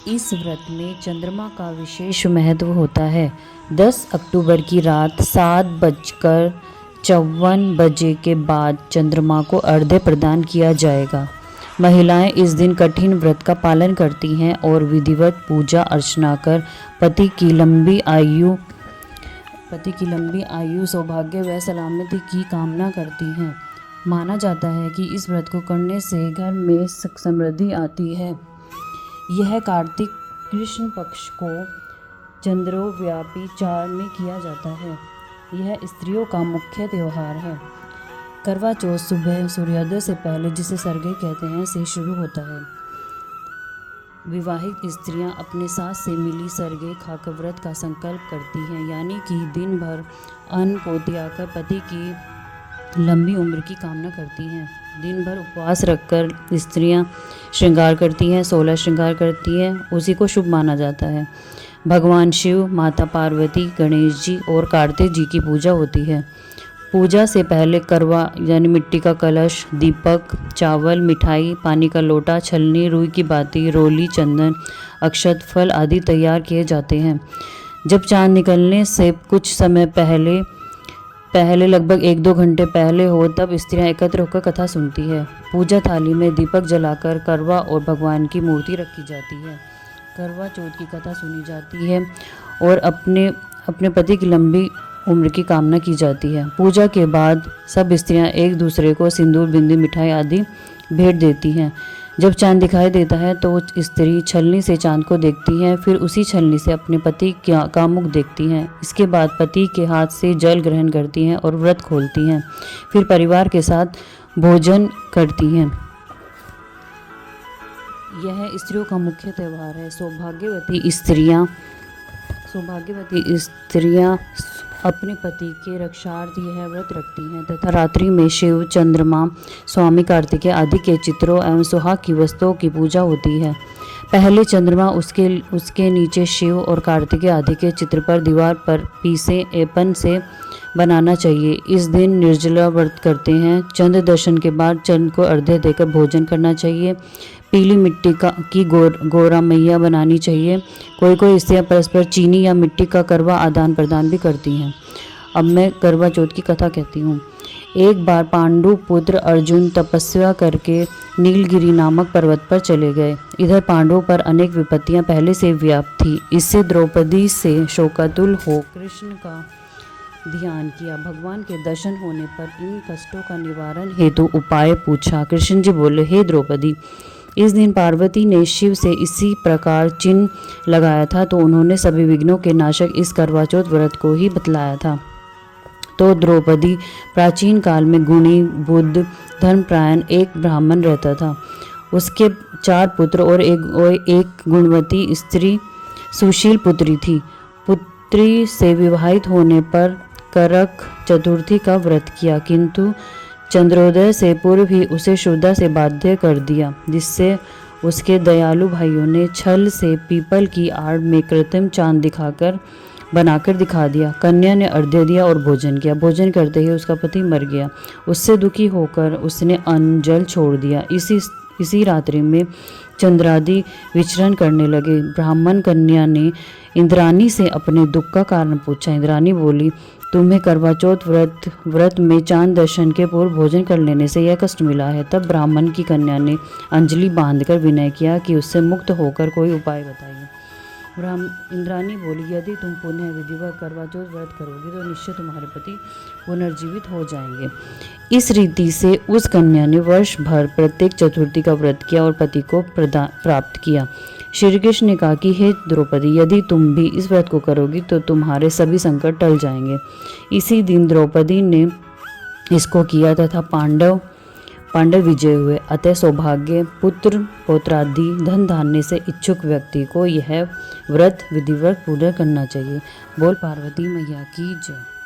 इस व्रत में चंद्रमा का विशेष महत्व होता है। 10 अक्टूबर की रात 7:54 के बाद चंद्रमा को अर्घ्य प्रदान किया जाएगा। महिलाएं इस दिन कठिन व्रत का पालन करती हैं और विधिवत पूजा अर्चना कर पति की लंबी आयु, सौभाग्य व सलामती की कामना करती हैं। माना जाता है कि इस व्रत को करने से घर में समृद्धि आती है। यह कार्तिक कृष्ण पक्ष को चंद्रोव्यापी चार में किया जाता है। यह स्त्रियों का मुख्य त्योहार है। करवा चौथ सुबह सूर्योदय से पहले, जिसे सरगे कहते हैं, से शुरू होता है। विवाहित स्त्रियां अपने सास से मिली सरगे खाकर व्रत का संकल्प करती हैं, यानी कि दिन भर अन्न को त्यागकर पति की लंबी उम्र की कामना करती हैं। दिन भर उपवास रखकर स्त्रियां श्रृंगार करती हैं, 16 श्रृंगार करती हैं, उसी को शुभ माना जाता है। भगवान शिव, माता पार्वती, गणेश जी और कार्तिक जी की पूजा होती है। पूजा से पहले करवा यानी मिट्टी का कलश, दीपक, चावल, मिठाई, पानी का लोटा, छलनी, रुई की बाती, रोली, चंदन, अक्षत, फल आदि तैयार किए जाते हैं। जब चांद निकलने से कुछ समय पहले लगभग 1-2 घंटे पहले हो, तब स्त्रियां एकत्र होकर कथा सुनती है। पूजा थाली में दीपक जलाकर करवा और भगवान की मूर्ति रखी जाती है। करवा चौथ की कथा सुनी जाती है और अपने पति की लंबी उम्र की कामना की जाती है। पूजा के बाद सब स्त्रियां एक दूसरे को सिंदूर, बिंदी, मिठाई आदि भेंट देती हैं। जब चांद दिखाई देता है तो स्त्री छलनी से चांद को देखती हैं, फिर उसी छलनी से अपने पति का मुख देखती हैं। इसके बाद पति के हाथ से जल ग्रहण करती हैं और व्रत खोलती हैं। फिर परिवार के साथ भोजन करती हैं। यह स्त्रियों का मुख्य त्यौहार है। सौभाग्यवती स्त्रियां अपने पति के रक्षार्थ यह व्रत रखती हैं तथा रात्रि में शिव, चंद्रमा, स्वामी कार्तिकेय आदि के चित्रों एवं सुहाग की वस्तुओं की पूजा होती है। पहले चंद्रमा, उसके नीचे शिव और कार्तिकेय आदि के चित्र पर दीवार पर पीसे एपन से बनाना चाहिए। इस दिन निर्जला व्रत करते हैं। चंद्र दर्शन के बाद चंद्र को अर्घ्य देकर भोजन करना चाहिए। पीली मिट्टी की गोरा मैया बनानी चाहिए। कोई स्त्रियां परस्पर चीनी या मिट्टी का करवा आदान प्रदान भी करती हैं। अब मैं करवा चौथ की कथा कहती हूँ। एक बार पांडु पुत्र अर्जुन तपस्या करके नीलगिरी नामक पर्वत पर चले गए। इधर पांडवों पर अनेक विपत्तियां पहले से व्याप्त थी। इससे द्रौपदी से शोकातुल हो कृष्ण का ध्यान किया। भगवान के दर्शन होने पर इन कष्टों का निवारण हेतु उपाय पूछा। कृष्ण जी बोले, हे द्रौपदी, इस दिन पार्वती ने शिव से इसी प्रकार चिन्ह लगाया था, तो उन्होंने सभी विघ्नों के नाशक इस करवा चौथ व्रत को ही बतलाया था। तो द्रौपदी प्राचीन काल में गुणी, बुद्ध, धर्मपरायण एक ब्राह्मण रहता था। उसके 4 पुत्र और एक गुणवती स्त्री सुशील पुत्री थी। पुत्री से विवाहित होने पर करक चतुर्थी का व्रत किया, किंतु चंद्रोदय से पूर्व ही उसे शुद्धा से बाध्य कर दिया, जिससे उसके दयालु भाइयों ने छल से पीपल की आड़ में कृत्रिम चांद बनाकर दिखा दिया। कन्या ने अर्घ्य दिया और भोजन किया। भोजन करते ही उसका पति मर गया। उससे दुखी होकर उसने अन्न जल छोड़ दिया। इसी रात्रि में चंद्रादि विचरण करने लगे। ब्राह्मण कन्या ने इंद्राणी से अपने दुख का कारण पूछा। इंद्राणी बोली, तुम्हें करवा चौथ व्रत में चांद दर्शन के पूर्व भोजन कर लेने से यह कष्ट मिला है। तब ब्राह्मण की कन्या ने अंजलि बांधकर विनय किया कि उससे मुक्त होकर कोई उपाय बताइए। इंद्राणी बोली, यदि तुम पुनः विधिवत करवा चौथ व्रत करोगी तो निश्चय तुम्हारे पति पुनर्जीवित हो जाएंगे। इस रीति से उस कन्या ने वर्ष भर प्रत्येक चतुर्थी का व्रत किया और पति को प्राप्त किया। श्री कृष्ण ने कहा कि हे द्रौपदी, यदि तुम भी इस व्रत को करोगी तो तुम्हारे सभी संकट टल जाएंगे। इसी दिन द्रौपदी ने इसको किया तथा पांडव विजय हुए। अतः सौभाग्य, पुत्र पौत्रादि, धन धान्य से इच्छुक व्यक्ति को यह व्रत विधिवत पूर्ण करना चाहिए। बोल पार्वती मैया की जय।